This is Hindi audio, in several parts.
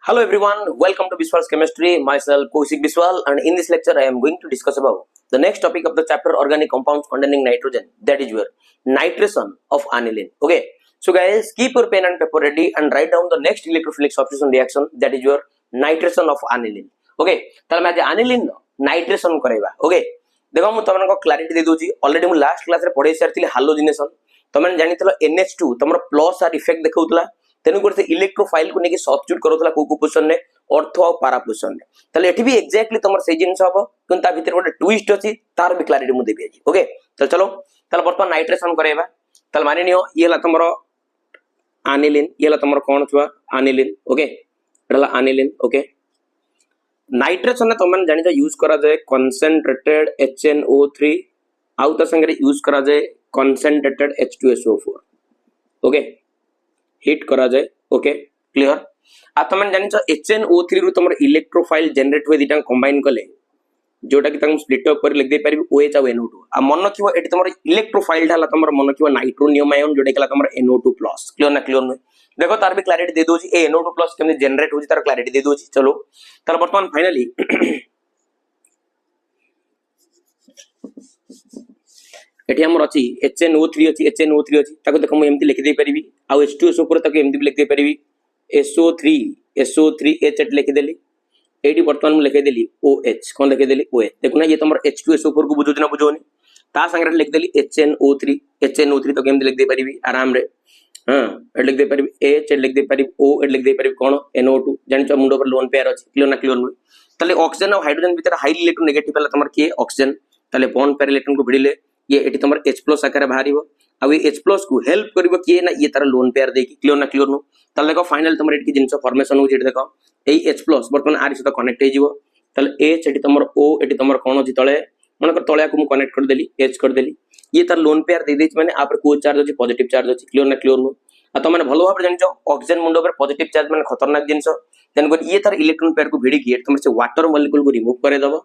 Hello everyone, welcome to Biswal's Chemistry. Myself Kaushik Biswal, and in this lecture I am going to discuss about the next topic of the chapter organic compounds containing nitrogen, that is your nitration of aniline. Okay, so guys, keep your pen and paper ready and write down the next electrophilic substitution reaction, that is your nitration of aniline. Okay, ताले मैं आज aniline nitration करेगा. Okay, देखो मैं तुमने को क्लैरिटी दे दूँगी. ऑलरेडी मैं लास्ट क्लास रे पढ़े सारथिले हालोजिनेशन. तुमने जानी थलो NH2 तुमरो प्लस आर इफेक्ट देखौतला. तेनु करते इलेक्ट्रोफाइल को नेकी सब्स्टिट्यूट करोतला को पोजीशन ने ऑर्थो और पारा पोजीशन ने तले एठी भी एग्जैक्टली तमर से जिंस हबो किंतु ता भीतर गोटे ट्विस्ट अछि तार भी क्लैरिटी मु देबी आज. ओके चल चलो तले वर्तमान नाइट्रेशन करेबा. तले मानि नियो ये ला तमरो एनिलिन, ये ला तमरो कोन छुआ एनिलिन. ओके एला एनिलिन. ओके नाइट्रेशन ने तमन जानि जा यूज करा जाय कंसंट्रेटेड HNO3 आउ त संगे यूज करा जाय कंसंट्रेटेड H2SO4. ओके हिट करा जाए. Okay clear. आ तमन जानि छ HNO3 रु तमर इलेक्ट्रोफाइल जनरेट हुए दिटा कंबाइन कले जोटा कि तम स्प्लिट अप कर लिख दे परिबी OH और NO2. आ मन किवा एटी तमर इलेक्ट्रोफाइल ढाला तमर मन किवा नाइट्रोनियम आयन जोटा कि तमर NO2+. क्लियर ना क्लियर में देखो तार भी क्लैरिटी दे दोची ए NO2+ केमने जनरेट होची तार क्लैरिटी दे दोची. चलो तार वर्तमान फाइनली एठी हमर अछि HNO3 अछि ताको देखो हम एमती लिख दे परिबी आ H2SO4 ताको एमती लिख दे परिबी SO3 H लिख देली. एडी वर्तमान में लिख देली OH कोन लिख देली OH. देखो ना ये तमर H2SO4 को बुझो ना बुझोनी ता संगे लिख देली HNO3 ताको एमती लिख दे परिबी आराम रे. हां एड लिख दे परिबी H लिख दे परिबी O एड लिख दे परिबी कोन NO2 जानि छ मुंडो पर लोन पेयर अछि. क्लियर ना क्लियर में तले ऑक्सीजन और हाइड्रोजन भीतर हाईली इलेक्ट्रोनेगेटिव वाला तमर के ऑक्सीजन तले बॉन्ड पेयर इलेक्ट्रॉन को भिड़िले ये एटी तमर H+ आकार बाहरिबो आ ये H+ को हेल्प करिवो किए ना ये तार लोन पेयर देकी. क्लियर ना क्लियर नु तले देखो फाइनल तमर एटी जिंस फॉर्मेशन हो जेट देखो एई H+ वर्तमान आर सहित कनेक्ट हे जिवो तले H एटी तमर O एटी तमर कोन अछि तळे मन कर तळया को मु कनेक्ट कर देली H कर देली ये तार लोन पेयर दे देछि माने आ पर को चार्ज अछि पॉजिटिव चार्ज अछि. क्लियर ना क्लियर नु आ त माने भलो भाबरे जानि छ ऑक्सीजन मुंडो पर पॉजिटिव चार्ज माने खतरनाक जिंस देन को ये तार इलेक्ट्रॉन पेयर को भिड़ी की तमर से वाटर मॉलिक्यूल को रिमूव करे दबो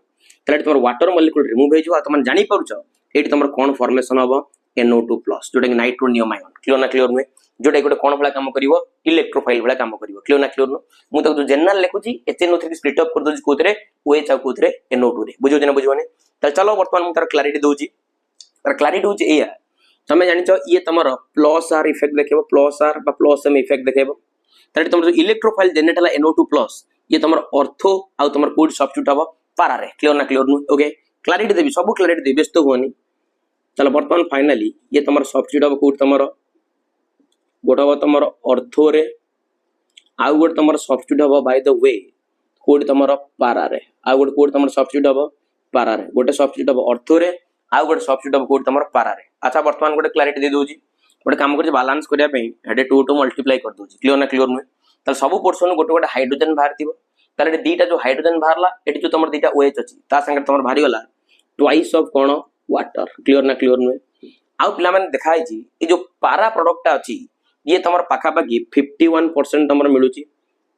तले तमर वाटर मॉलिक्यूल रिमूव हे जिवो आ त माने जानि परुछ एटी तमर कोन फॉर्मेशन हबो NO2+ जोटा कि नाइट्रोनियम आयन. क्लियर ना क्लियर में जोटा गोटे कोन भला काम करिवो इलेक्ट्रोफाइल भला काम करिवो. क्लियर ना क्लियर नो मु त जो जनरल लेखुची HNO3 की स्प्लिट अप कर दोजी कोथरे OH आ कोथरे NO2 रे बुझो देना बुझोने. त चलो वर्तमान मु तार क्लैरिटी दोजी. तार क्लैरिटी होची एया तमे जानि छ ये तमर प्लस आर इफेक्ट देखेबो प्लस आर बा प्लस एम इफेक्ट देखेबो तरे तमर जो इलेक्ट्रोफाइल जनरेट हला NO2+ ये तमर ऑर्थो आ तमर कोड सब्स्टिट्यूट हबो पारा रे. क्लियर ना क्लियर नो. ओके क्लैरिटी देबी सब क्लैरिटी देबी व्यस्त होनी. चलो वर्तमान फाइनली ये तमर सब्स्टिट्यूट हबो कोड तमर गोटा हबो तमर ऑर्थो रे आ गोट तमर सब्स्टिट्यूट हबो बाय द वे कोड तमर पारा रे आ गोट कोड तमर सब्स्टिट्यूट हबो पारा रे गोटे सब्स्टिट्यूट हबो ऑर्थो रे आ गोटे सब्स्टिट्यूट हबो कोड तमर पारा रे. अच्छा वर्तमान गोटे क्लैरिटी दे दोजी गोटे काम कर बैलेंस करिया पे हेडे 2 टू मल्टीप्लाई कर दोजी. क्लियर ना क्लियर में त सब पोर्शन गोटे गोटे हाइड्रोजन बाहरतिबो ताले दीटा जो हाइड्रोजन बाहरला एटी जो तमर दीटा OH अछि ता संगे तमर बाहरी गला twice of cone water. Clear ना क्लियर में आउ पिला माने देखाई छी ए जो पारा प्रोडक्ट अछि ये तमर पाखा पाखी 51% तमर मिलुची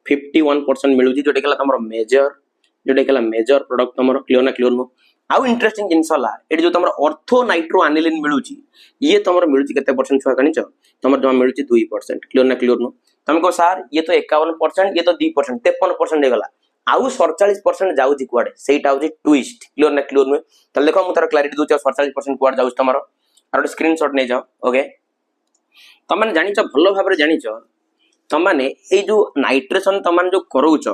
51% मिलुची जोटे केला तमर मेजर प्रोडक्ट तमर. क्लियर ना क्लियर नो आउ इंटरेस्टिंग जिंसला एटी जो तमर ऑर्थो नाइट्रो एनिलिन मिलुची ये तमर मिलुची केते परसेंट छुआ कनी छ तमर जमा मिलुची 2%. क्लियर ना क्लियर नो तम को सर ये तो 51% ये तो 2% 53% हे गला आउ 47% जाउची कुआडे सेटा होची ट्विस्ट. क्लियर ना क्लियर नो त देखो मु तार क्लैरिटी दोची 47% कुआड जाउछ तमर आरो स्क्रीनशॉट नै जाओ. ओके तमन जानि छ भलो भाबरे जानि छ तमने ए जो नाइट्रेशन तमन जो करूछ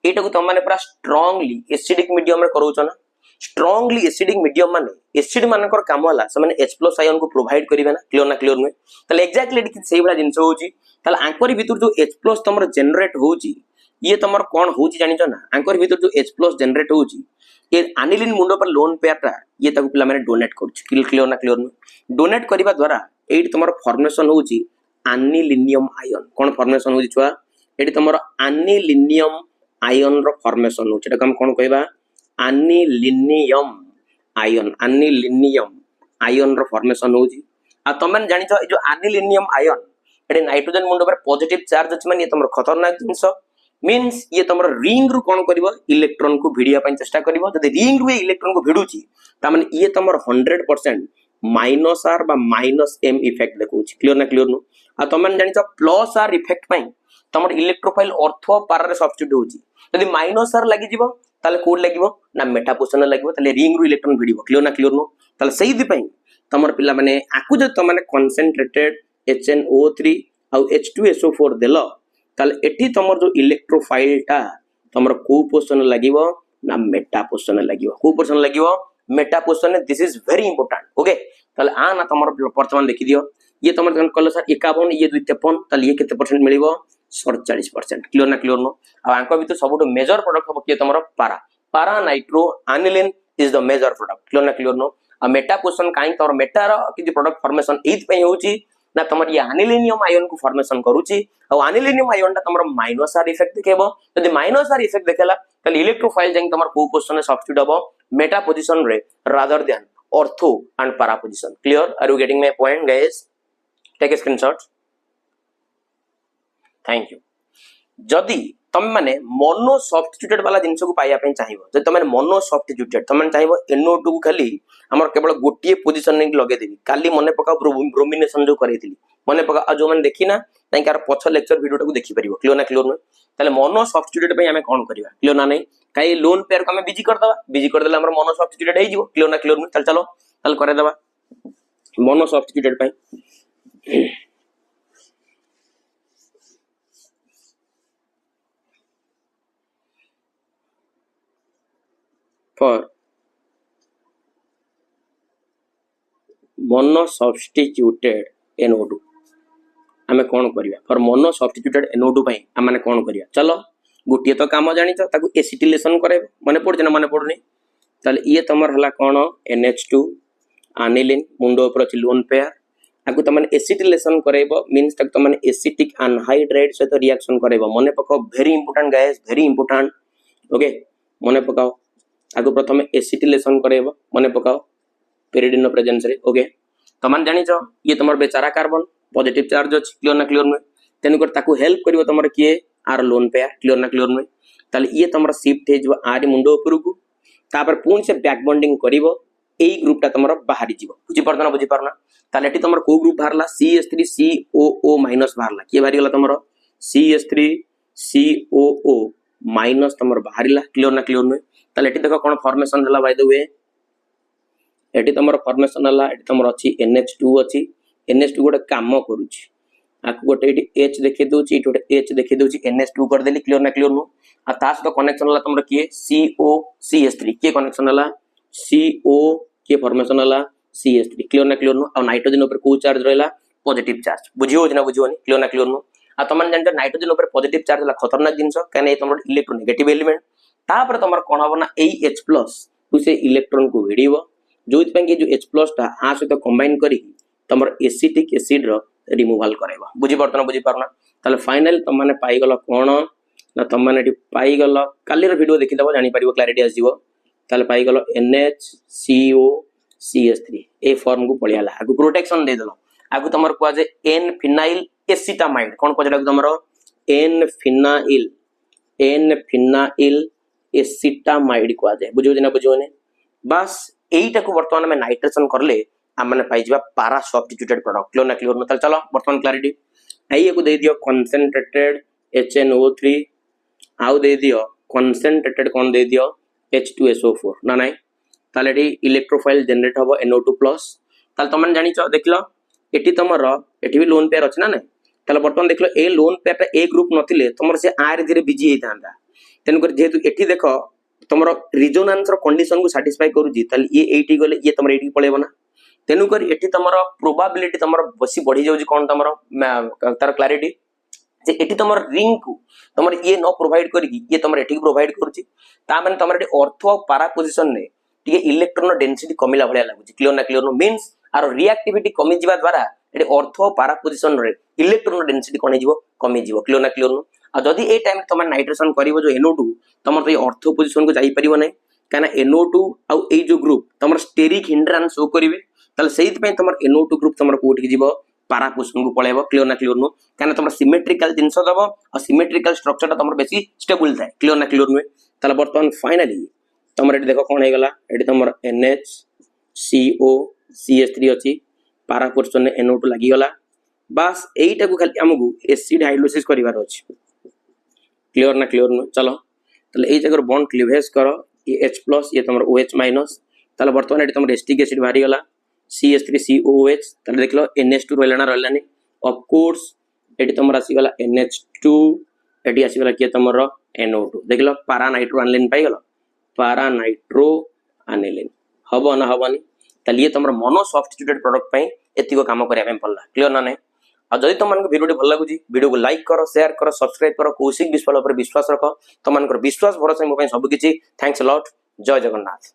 एटा को तमने पूरा स्ट्रांगली एसिडिक मीडियम रे करूछ ना. स्ट्रांगली एसिडिक मीडियम माने एसिड मानकर काम होला से माने H+ आयन को प्रोवाइड करिवे ना. क्लियर ना क्लियर में तले एग्जैक्टली एटी सेही वाला जिंस होची तले आंकर भीतर जो H+ तमर जनरेट होची ये तमर कोन होची जानि छ ना आंकर भीतर जो H+ जनरेट होची ये एनिलिन मुंडो पर लोन पेयरटा ये ताको पिला माने डोनेट करछ. क्लियर ना क्लियर में डोनेट करिबा द्वारा एटी तमर फॉर्मेशन होची एनिलिनियम आयन. कोन फॉर्मेशन होची छुआ एटी तमर एनिलिनियम आयन रो फॉर्मेशन होची एटा हम कोन कहबा एनिलिनियम आयन रो फॉर्मेशन होची. आ तमन जानि छ जो एनिलिनियम आयन एटी नाइट्रोजन मुंडो पर पॉजिटिव चार्ज अछि माने ये तमर खतरनाक जिंस मीन्स ये तमर रिंग रु कोन करिवो इलेक्ट्रॉन को भिडिया पय चेष्टा करिवो जदि रिंग रु इलेक्ट्रॉन को भिडुची ता माने ये तमर 100% माइनस आर बा माइनस एम इफेक्ट देखौछि क्लियर ना क्लियर नु आ तमन जानि छ प्लस आर इफेक्ट पई तमर इलेक्ट्रोफाइल ऑर्थो पारा रे सब्स्टिट्यूट होछि यदि माइनस आर लागि जिवो ताले कोड लागिवो ना मेटा पोजिशन लागिवो ताले रिंग रु इलेक्ट्रॉन भिडिवो क्लियर ना क्लियर नु ताले सेहि दि पई तमर पिला माने आकु जे तमने कंसंट्रेटेड HNO3 आ H2SO4 देलो ताले एठी तमर जो इलेक्ट्रोफाइल टा तमर को पोजिशन लागिवो ना मेटा पोजिशन लागिवो को पोजिशन लागिवो meta position this is very important okay ताले आ ना तमर वर्तमान देखि दियो ये तमर जन कल सर 51 ये 53 ताले ये केते परसेंट मिलिवो 47% क्लियर ना क्लियर नो आ आंको भी तो सबुट मेजर प्रोडक्ट हो के तमर para para nitroaniline is the major product clear ना क्लियर नो आ मेटा पोजिशन काई तमर मेटा रो कि प्रोडक्ट फॉर्मेशन एथ पे होची ना तमर ये एनिलीनियम आयन को फॉर्मेशन करूची आ एनिलीनियम आयन ता तमर माइनस आर इफेक्ट देखेबो यदि माइनस आर इफेक्ट देखेला ताले इलेक्ट्रोफाइल जंग तमर को पोजिशन सब्स्टिट्यूट हबो मेटा पोजिशन रे rather than ortho and para position clear are you getting my point guys take a screenshot thank you जदि तुम माने मोनो सब्स्टिट्यूटेड वाला जिंस को पाइया पे चाहिबो जदि तुम माने मोनो सब्स्टिट्यूटेड तुम माने चाहिबो NO2 को खाली हमर केवल गोटिए पोजीशन ने लगे देबी काली मने पका ब्रोमिनेशन जो करैतिली मने पका आ जो माने देखिना ताई कार पछ लेक्चर वीडियो को देखि परिबो क्लियर ना क्लियर न ताले मोनो सब्स्टिट्यूटेड पे हमें कोन करबा क्लियर ना नहीं काई लोन पेयर को हमें बिजी कर देला हमर मोनो सब्स्टिट्यूटेड हे जिवो क्लियर ना क्लियर न चल चलो चल करे देबा मोनो सब्स्टिट्यूटेड पे for mono substituted NO2 आमे कोन करिया फॉर मोनो सब्स्टिट्यूटेड NO2 पई आमे कोन करिया चलो गुटिए तो काम जानि छ ताकू एसिटिलेशन करे माने पड़ जना माने पड़नी ताले ये तमर हला कोन NH2 एनिलीन मुंडो ऊपर छ लोन पेयर आकू तमन एसिटिलेशन करेबो मींस तक तमन एसिटिक अनहाइड्रेट से तो रिएक्शन करेबो मने पकाओ very important guys very important okay मने पकाओ आगु प्रथम एसिटिलेशन करेबो मने पकाओ पेरिडिन प्रेजेंस रे ओके तमन जानि छ ये तमर बेचारा कार्बन पॉजिटिव चार्ज अछि क्लियर ना क्लियर न तेनु कर ताकू हेल्प करिवो तमर किए आर लोन पेयर क्लियर ना क्लियर न ताले ये तमर शिफ्ट हे जो आर मुंडो ऊपर को तापर पूर्ण से बैक बॉन्डिंग करिवो एई ग्रुप टा तमर बाहरी जीवो बुझी परना ताले एटी तमर को ग्रुप बाहरला CH3 COO माइनस बाहरला के बाहरी गला तमर CH3 COO माइनस तमर बाहरीला क्लियर ना क्लियर न ताले एटी देखो कोन फॉर्मेशन हला बाय द वे एटी तमर फॉर्मेशन हला एटी तमर अछि NH2 अछि NH2 गोटे काम करूछि आकु गोटे एटी H देखे दोछि एटी गोटे H देखे दोछि NH2 कर देली क्लियर ना क्लियर नु आ तास तो कनेक्शन हला तमर किए COCH3 के कनेक्शन हला CO के फॉर्मेशन हला CH3 क्लियर ना क्लियर नु आ नाइट्रोजन ऊपर को चार्ज रहला पॉजिटिव चार्ज बुझियो जना बुझियोनी क्लियर ना क्लियर नु आ तमन जानते नाइट्रोजन ऊपर पॉजिटिव चार्ज हला खतरनाक जिंस काने तमर इलेक्ट्रोनेगेटिव एलिमेंट तापर तमर कोन हबो ना H+ तु से इलेक्ट्रॉन को भिड़ीबो जोइत पे जो H+ ता आ सहित कंबाइन करी तमर एसिटिक एसिड रो रिमूवल करेबो बुझी परना ताले फाइनल तम माने पाई गलो कोन ना तम माने एटी पाई गलो काली रो वीडियो देखि दबो जानि परिबो क्लैरिटी आसीबो ताले पाई गलो NHCO CH3 ए फॉर्म को पळियाला आगु प्रोटेक्शन दे देलो आगु तमर को जे N फिनाइल एसिटामाइड कोन को जडा तमरो N फिनाइल एसिटामाइड को जाय बुझो जना बुझो ने बस एईटा को वर्तमान में नाइट्रेशन करले हम माने पाई जिबा पारा सब्स्टिट्यूटेड प्रोडक्ट क्लियर ना क्लियर न चलो वर्तमान क्लैरिटी आइए को दे दियो कंसंट्रेटेड HNO3 आउ दे दियो कंसंट्रेटेड कोन दे दियो H2SO4 ना नाही ताले एटी इलेक्ट्रोफाइल जनरेट हबो NO2+ ताले तमन जानि छ देखलो एटी तमर एटी भी लोन पेयर अछि ना नाही ताले वर्तमान देखलो ए लोन पेयर ता ए ग्रुप नथिले तमर से आर धीरे बिजी हेतांदा तेन कर जेतु एठी देखो तमर रिजोनेंस रो कंडीशन को सैटिस्फाई करूजी ताले ये एटी गले ये तमर एटी पळेबो ना तेनु कर एठी तमर प्रोबेबिलिटी तमर बसी बढ़ी जाउजी कोन तमर तार क्लैरिटी जे एठी तमर रिंग को तमर ये न प्रोवाइड करी ये तमर एठी प्रोवाइड करूची ता माने तमर एठी ऑर्थो पारा पोजीशन ने टिके इलेक्ट्रॉन डेंसिटी कमिला भलिया लागुची क्लियर ना क्लियर नो मींस आरो रिएक्टिविटी कमी जिबा द्वारा एठी ऑर्थो पारा पोजीशन रे इलेक्ट्रॉन डेंसिटी कोने जिवो कमी जिवो क्लियर ना क्लियर नो आ जदी ए टाइम तमर नाइट्रेशन करिवो जो NO2 तमर तो ऑर्थो पोजीशन को जाई परिबो नै काना NO2 आ ए जो ग्रुप तमर स्टेरिक हिंड्रेंस शो करिवे ताले सेहित पे तमर NO2 ग्रुप तमर कोठी जिवो पारा पोजीशन को पळेबो क्लियर ना क्लियर नो काना तमर सिमेट्रिकल जिंस दबो आ सिमेट्रिकल स्ट्रक्चर तमर बेसी स्टेबल थाए क्लियर ना क्लियर नो ताले वर्तमान फाइनली तमर एटी देखो कोन हे गला एटी तमर NHCO CH3 अच्छी पारा पोर्शन में NO2 लगिगला बास एटा को खाली हमकु एसिड हाइड्रोलिसिस करिवार अछि क्लियर ना क्लियर न चलो तले ए जगह बॉन्ड क्लीवेज करो ये H+ ये तमर OH- तले वर्तमान एटी तमर एसिटिक एसिड बाहरी गला CH3COOH तले देखलो NH2 रहलानी ऑफ कोर्स एटी तमर आसी गला NH2 एटी आसी गला के तमर NO2 देखलो पारा नाइट्रो एनिलीन पाई गलो पारा नाइट्रो एनिलीन हबो ना हबनी तले ये तमर मोनो सब्स्टिट्यूटेड प्रोडक्ट पई एतिको काम करिया पे पड़ला क्लियर ना नै आ जदि तुम मानक वीडियो भल लगुची वीडियो को लाइक करो शेयर करो सब्सक्राइब करो कौशिक विश्वास पर विश्वास रख तुम विश्वास भरोसा मो सब किछि थैंक्स अ लॉट जय जगन्नाथ।